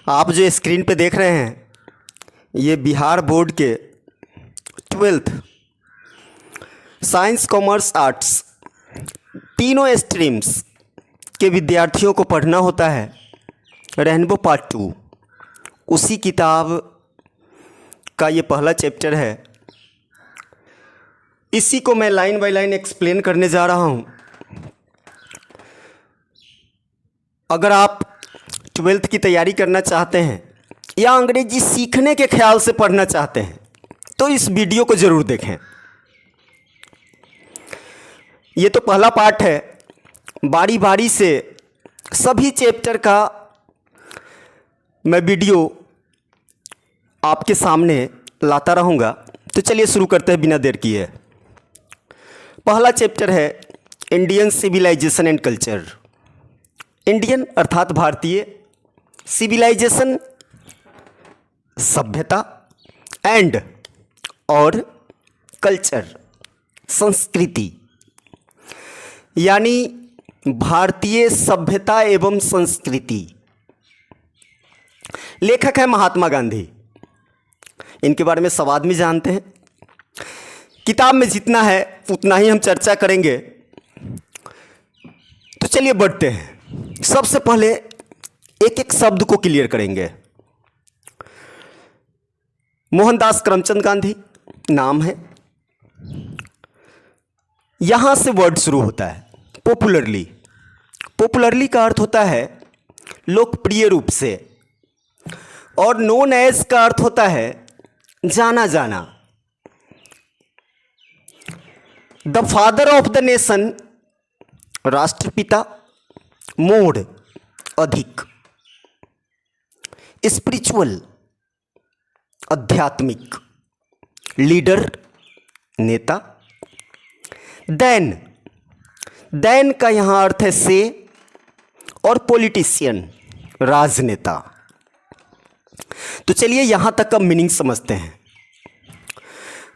आप जो स्क्रीन पे देख रहे हैं ये बिहार बोर्ड के 12th साइंस कॉमर्स आर्ट्स तीनों स्ट्रीम्स के विद्यार्थियों को पढ़ना होता है रेनबो पार्ट 2। उसी किताब का ये पहला चैप्टर है। इसी को मैं लाइन बाय लाइन एक्सप्लेन करने जा रहा हूँ। अगर आप 12th की तैयारी करना चाहते हैं या अंग्रेजी सीखने के ख्याल से पढ़ना चाहते हैं तो इस वीडियो को ज़रूर देखें। ये तो पहला पार्ट है। बारी बारी से सभी चैप्टर का मैं वीडियो आपके सामने लाता रहूँगा। तो चलिए शुरू करते हैं बिना देर किए। पहला चैप्टर है Indian civilisation and culture. Indian अर्थात भारतीय, सिविलाइजेशन सभ्यता, एंड और कल्चर संस्कृति, यानी भारतीय सभ्यता एवं संस्कृति। लेखक है महात्मा गांधी। इनके बारे में सब आदमी जानते हैं। किताब में जितना है उतना ही हम चर्चा करेंगे। तो चलिए बढ़ते हैं। सबसे पहले एक एक शब्द को क्लियर करेंगे। मोहनदास करमचंद गांधी नाम है। यहां से वर्ड शुरू होता है पॉपुलरली। पॉपुलरली का अर्थ होता है लोकप्रिय रूप से, और नोन एज का अर्थ होता है जाना जाना। The father of the nation राष्ट्रपिता, मोड अधिक, स्पिरिचुअल आध्यात्मिक, लीडर नेता, देन देन का यहां अर्थ है से, और पॉलिटिशियन राजनेता। तो चलिए यहां तक का मीनिंग समझते हैं।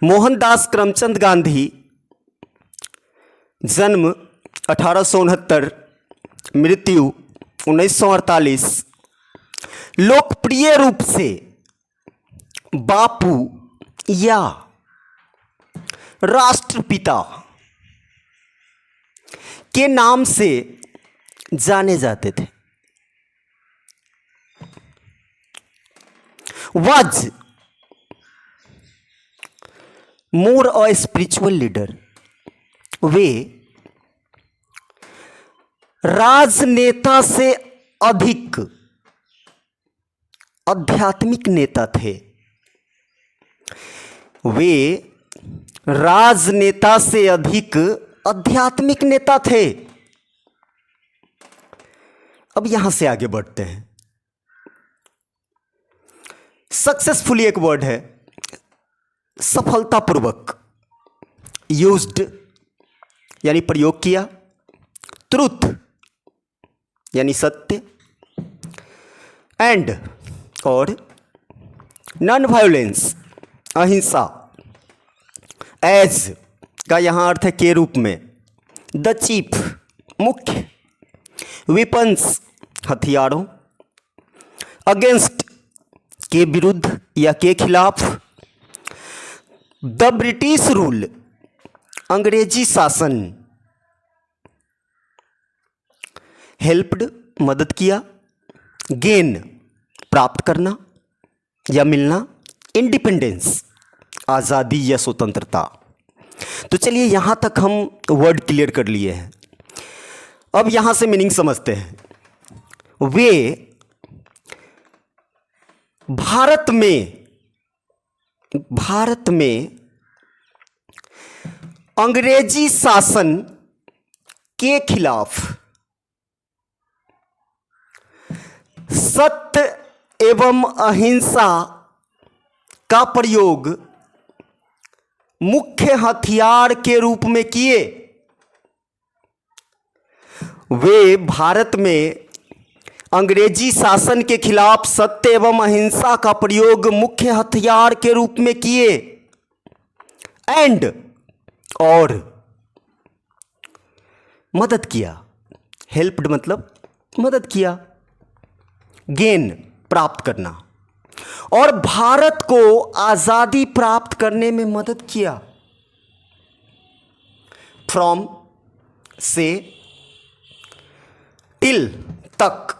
मोहनदास करमचंद गांधी जन्म 1869, मृत्यु 1948। लोकप्रिय रूप से बापू या राष्ट्रपिता के नाम से जाने जाते थे। Was more a spiritual leader. वे राजनेता से अधिक आध्यात्मिक नेता थे। वे राजनेता से अधिक आध्यात्मिक नेता थे। अब यहां से आगे बढ़ते हैं। सक्सेसफुली एक वर्ड है, सफलतापूर्वक, यूज्ड यानी प्रयोग किया, ट्रुथ यानी सत्य, एंड और नॉन वायोलेंस अहिंसा, एज का यहां अर्थ है के रूप में, द चीफ मुख्य, वेपन्स हथियारों, अगेंस्ट के विरुद्ध या के खिलाफ, द ब्रिटिश रूल अंग्रेजी शासन, हेल्प्ड मदद किया, गेन प्राप्त करना या मिलना, इंडिपेंडेंस आज़ादी या स्वतंत्रता। तो चलिए यहां तक हम वर्ड क्लियर कर लिए हैं। अब यहां से मीनिंग समझते हैं। वे भारत में अंग्रेजी शासन के खिलाफ सत्य एवं अहिंसा का प्रयोग मुख्य हथियार के रूप में किए। वे भारत में अंग्रेजी शासन के खिलाफ सत्य एवं अहिंसा का प्रयोग मुख्य हथियार के रूप में किए, एंड और मदद किया। हेल्प्ड मतलब मदद किया, गेन प्राप्त करना और भारत को आज़ादी प्राप्त करने में मदद किया। फ्रॉम से टिल तक,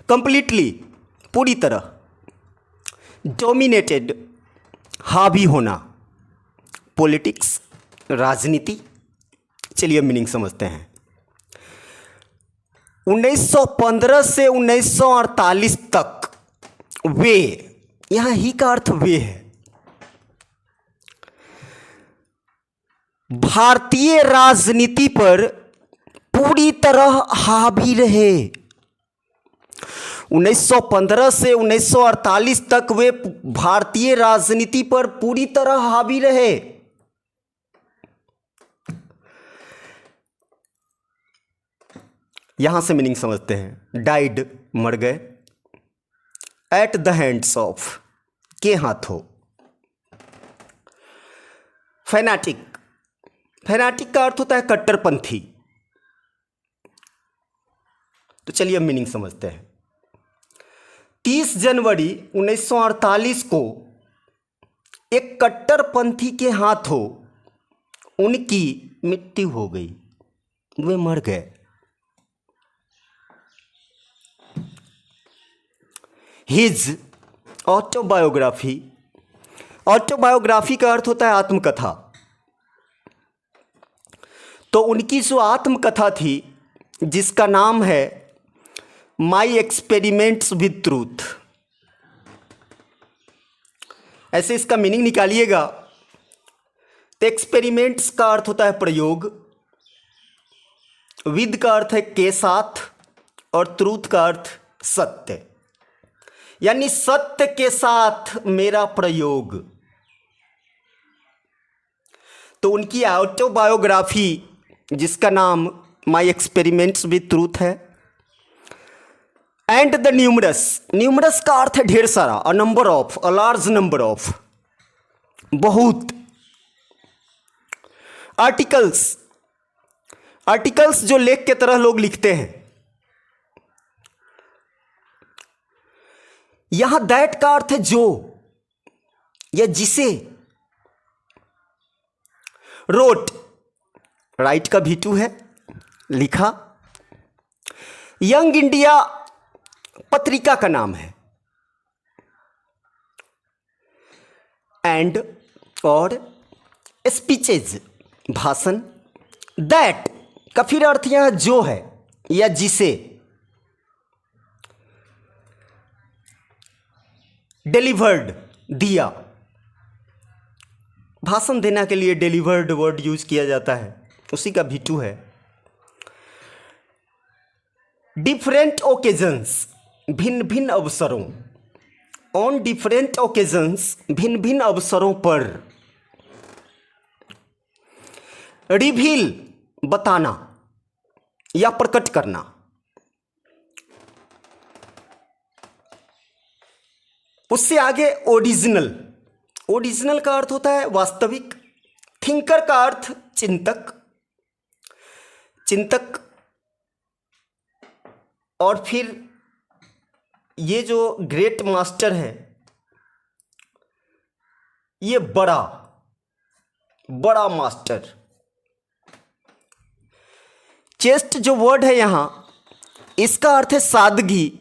कंप्लीटली पूरी तरह, डोमिनेटेड हावी होना, पॉलिटिक्स राजनीति। चलिए मीनिंग समझते हैं। 1915 से 1948 तक वे, यहां ही का अर्थ वे है, भारतीय राजनीति पर पूरी तरह हावी रहे। 1915 से 1948 तक वे भारतीय राजनीति पर पूरी तरह हावी रहे। यहां से मीनिंग समझते हैं। डाइड, मर गए। एट द हैंड्स ऑफ, के हाथों। फैनाटिक, फैनाटिक का अर्थ होता है कट्टरपंथी। तो चलिए अब मीनिंग समझते हैं। 30 जनवरी 1948 को एक कट्टरपंथी के हाथों उनकी मृत्यु हो गई, वे मर गए। हिज ऑटोबायोग्राफी, ऑटोबायोग्राफी का अर्थ होता है आत्मकथा। तो उनकी जो आत्मकथा थी जिसका नाम है माई एक्सपेरिमेंट्स विद ट्रूथ, ऐसे इसका मीनिंग निकालिएगा तो एक्सपेरिमेंट्स का अर्थ होता है प्रयोग, विद का अर्थ है के साथ, और ट्रूथ का अर्थ सत्य, यानी सत्य के साथ मेरा प्रयोग। तो उनकी ऑटोबायोग्राफी जिसका नाम माई एक्सपेरिमेंट्स विद ट्रूथ है। एंड द न्यूमरस, न्यूमरस का अर्थ है ढेर सारा, a number of, a large number of, बहुत। आर्टिकल्स, आर्टिकल्स जो लेख के तरह लोग लिखते हैं। यहां दैट का अर्थ है जो या जिसे। रोट, राइट का भी2 है, लिखा। यंग इंडिया पत्रिका का नाम है। एंड और स्पीचेज, भाषण। दैट का फिर अर्थ यहां जो है या जिसे। डिलीवर्ड, दिया। भाषण देने के लिए डिलीवर्ड वर्ड यूज किया जाता है, उसी का भी2 है। डिफरेंट ओकेजन्स, भिन्न भिन्न अवसरों। ऑन डिफरेंट ओकेजन्स, भिन्न भिन्न अवसरों पर। रिवील, बताना या प्रकट करना। उससे आगे ओरिजिनल, ओरिजिनल का अर्थ होता है वास्तविक। थिंकर का अर्थ चिंतक, चिंतक। और फिर ये जो ग्रेट मास्टर है, ये बड़ा बड़ा मास्टर। चेस्ट जो वर्ड है यहां, इसका अर्थ है सादगी।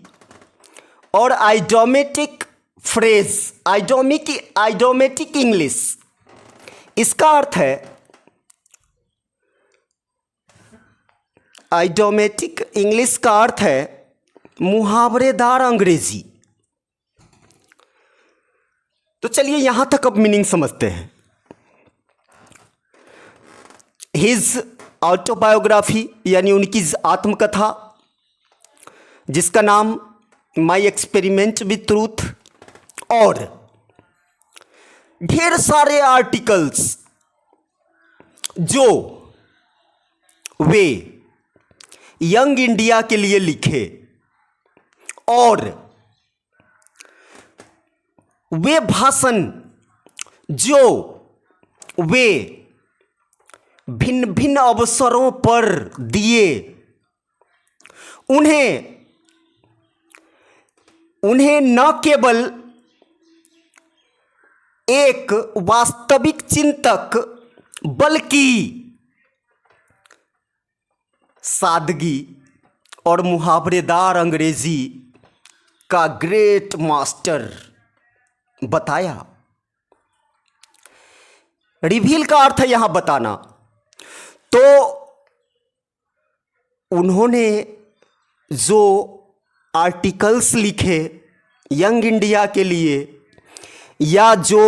और आइडोमेटिक फ्रेज, आइडोमेटिक इंग्लिश, इसका अर्थ है, आइडोमेटिक इंग्लिश का अर्थ है मुहावरेदार अंग्रेजी। तो चलिए यहां तक अब मीनिंग समझते हैं। हिज ऑटोबायोग्राफी यानी उनकी आत्मकथा जिसका नाम माई एक्सपेरिमेंट विद ट्रूथ, और ढेर सारे आर्टिकल्स जो वे यंग इंडिया के लिए लिखे, और वे भाषण जो वे भिन्न भिन्न अवसरों पर दिए, उन्हें उन्हें न केवल एक वास्तविक चिंतक बल्कि सादगी और मुहावरेदार अंग्रेजी का ग्रेट मास्टर बताया। रिवील का अर्थ है यहां बताना। तो उन्होंने जो आर्टिकल्स लिखे यंग इंडिया के लिए या जो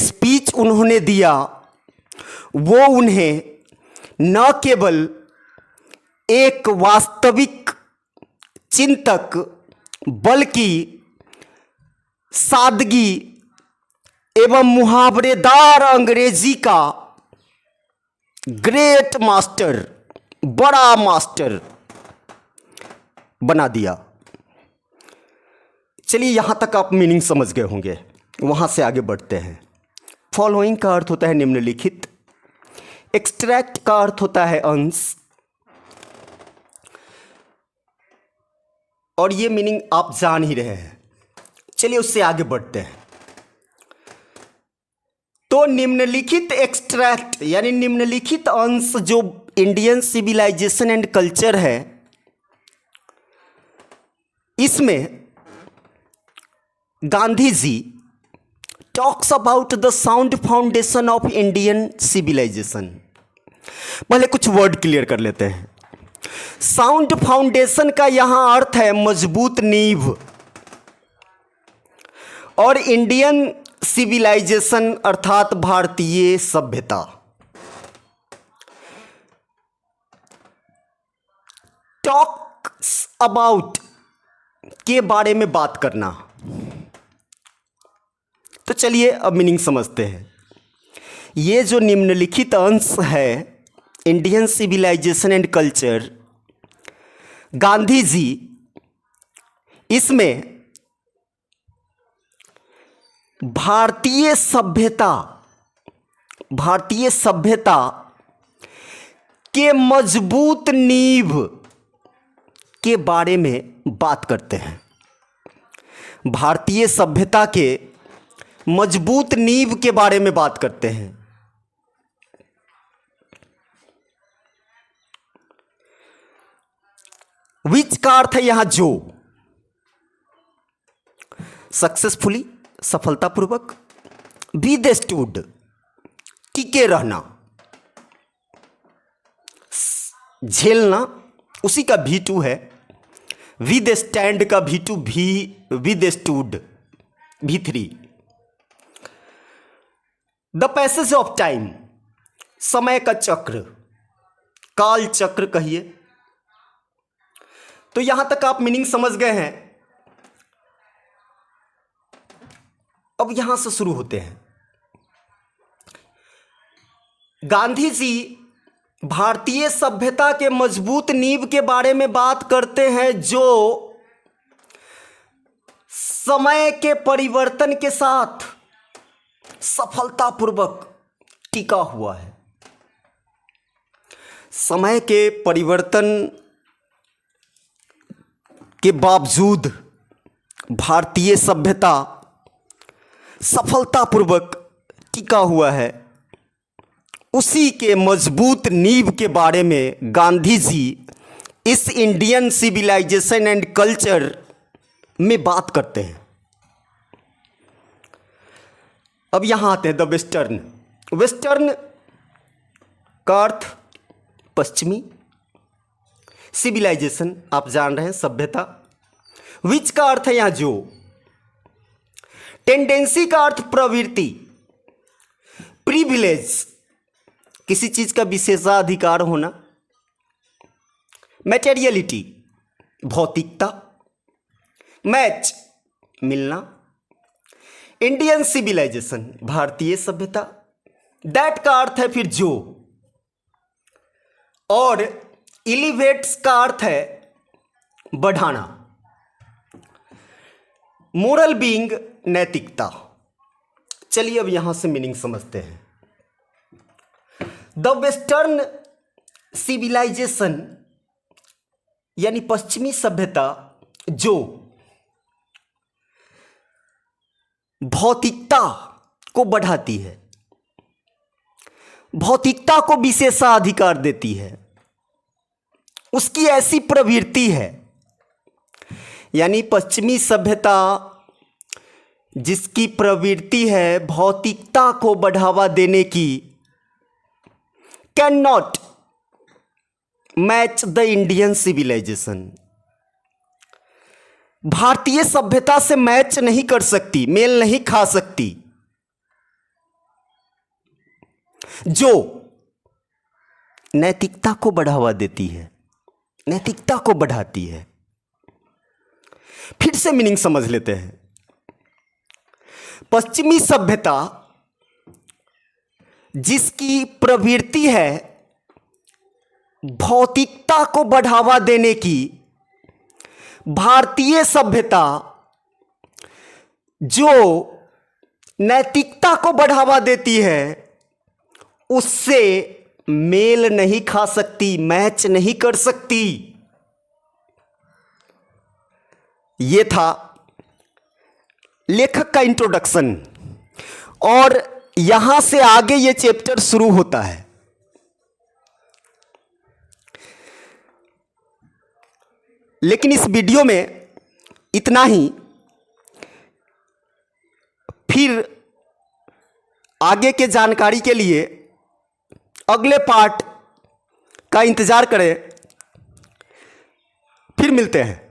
स्पीच उन्होंने दिया, वो उन्हें न केवल एक वास्तविक चिंतक बल्कि सादगी एवं मुहावरेदार अंग्रेजी का ग्रेट मास्टर, बड़ा मास्टर बना दिया। चलिए यहां तक आप मीनिंग समझ गए होंगे, वहां से आगे बढ़ते हैं। फॉलोइंग का अर्थ होता है निम्नलिखित, एक्सट्रैक्ट का अर्थ होता है अंश, और ये मीनिंग आप जान ही रहे हैं। चलिए उससे आगे बढ़ते हैं। तो निम्नलिखित एक्सट्रैक्ट यानी निम्नलिखित अंश जो इंडियन सिविलाइजेशन एंड कल्चर है, इसमें Gandhi ji talks about the sound foundation of Indian civilization. पहले कुछ वर्ड क्लियर कर लेते हैं। साउंड फाउंडेशन का यहां अर्थ है मजबूत नींव, और इंडियन सिविलाइजेशन अर्थात भारतीय सभ्यता। टॉक्स अबाउट के बारे में बात करना। तो चलिए अब मीनिंग समझते हैं। ये जो निम्नलिखित अंश है Indian civilisation and culture, Gandhi ji इसमें भारतीय सभ्यता के मजबूत नींव के बारे में बात करते हैं। भारतीय सभ्यता के मजबूत नींव के बारे में बात करते हैं। विच का अर्थ है यहां जो, सक्सेसफुली सफलतापूर्वक, विदस्टूड टिके रहना, झेलना, उसी का V2 है। विद स्टैंड का V2 विदस्टूड V3। The passage of time, समय का चक्र, काल चक्र कहिए। तो यहां तक आप मीनिंग समझ गए हैं। अब यहां से शुरू होते हैं। गांधी जी भारतीय सभ्यता के मजबूत नींव के बारे में बात करते हैं जो समय के परिवर्तन के साथ सफलतापूर्वक टिका हुआ है। समय के परिवर्तन के बावजूद भारतीय सभ्यता सफलतापूर्वक टिका हुआ है। उसी के मजबूत नींव के बारे में गांधी जी इस इंडियन सिविलाइजेशन एंड कल्चर में बात करते हैं। अब यहां आते हैं द वेस्टर्न। वेस्टर्न का अर्थ पश्चिमी, सिविलाइजेशन आप जान रहे हैं सभ्यता। विच का अर्थ है यहां जो, टेंडेंसी का अर्थ प्रवृत्ति, प्रिविलेज किसी चीज का विशेषाधिकार होना, मैटेरियलिटी भौतिकता, मैच मिलना, इंडियन सिविलाइजेशन भारतीय सभ्यता, दैट का अर्थ है फिर जो, और इलिवेट्स का अर्थ है बढ़ाना, मोरल बीइंग नैतिकता। चलिए अब यहां से मीनिंग समझते हैं। द वेस्टर्न सिविलाइजेशन यानी पश्चिमी सभ्यता जो भौतिकता को बढ़ाती है, भौतिकता को विशेषाधिकार देती है, उसकी ऐसी प्रवृत्ति है। यानी पश्चिमी सभ्यता जिसकी प्रवृत्ति है भौतिकता को बढ़ावा देने की, can not match the Indian civilisation, भारतीय सभ्यता से मैच नहीं कर सकती, मेल नहीं खा सकती, जो नैतिकता को बढ़ावा देती है, नैतिकता को बढ़ाती है। फिर से मीनिंग समझ लेते हैं। पश्चिमी सभ्यता जिसकी प्रवृत्ति है भौतिकता को बढ़ावा देने की, भारतीय सभ्यता जो नैतिकता को बढ़ावा देती है, उससे मेल नहीं खा सकती, मैच नहीं कर सकती। यह था लेखक का इंट्रोडक्शन और यहां से आगे ये चैप्टर शुरू होता है। लेकिन इस वीडियो में इतना ही। फिर आगे के जानकारी के लिए अगले पार्ट का इंतजार करें। फिर मिलते हैं।